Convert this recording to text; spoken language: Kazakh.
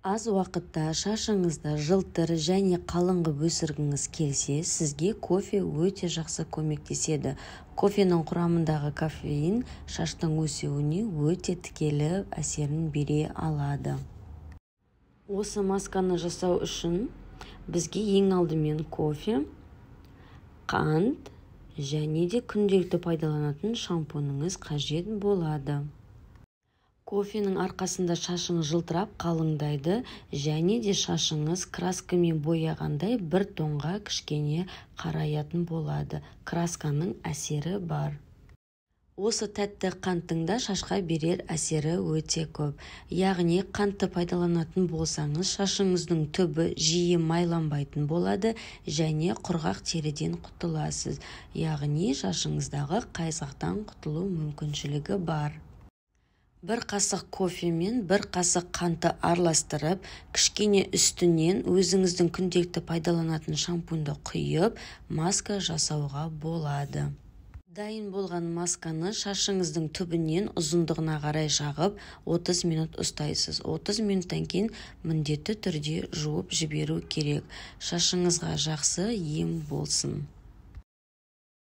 Аз уақытта шашыңызды жылтыр және қалың қылып өсіргіңіз келсе, сізге кофе өте жақсы көмектеседі. Кофенің құрамындағы кофеин шаштың өсуіне өте тікелей әсерін бере алады. Осы масканы жасау үшін бізге ең алдымен кофе, қант және де күнделікті пайдаланатын шампуныңыз қажет болады. Кофенің арқасында шашыңыз жылтырап қалыңдайды және де шашыңыз краскамен бояғандай бір тонға кішкене қараятын болады. Красканың әсері бар. Осы тәтті қанттың да шашқа берер әсері өте көп. Яғни қантты пайдаланатын болсаңыз, шашыңыздың түбі жиі майланбайтын болады және құрғақ теріден құтыласыз. Яғни шашыңыздағы қайсақтан құтылу мүмкіншілігі бар. Бір қасық кофе мен бір қасық қантты араластырып, кішкене үстінен өзіңіздің күнделікті пайдаланатын шампуньді құйып, маска жасауға болады. Дайын болған масканы шашыңыздың түбінен ұзындығына қарай жағып, 30 минут ұстайсыз. 30 минуттан кейін міндетті түрде жуып жіберу керек. Шашыңызға жақсы ем болсын.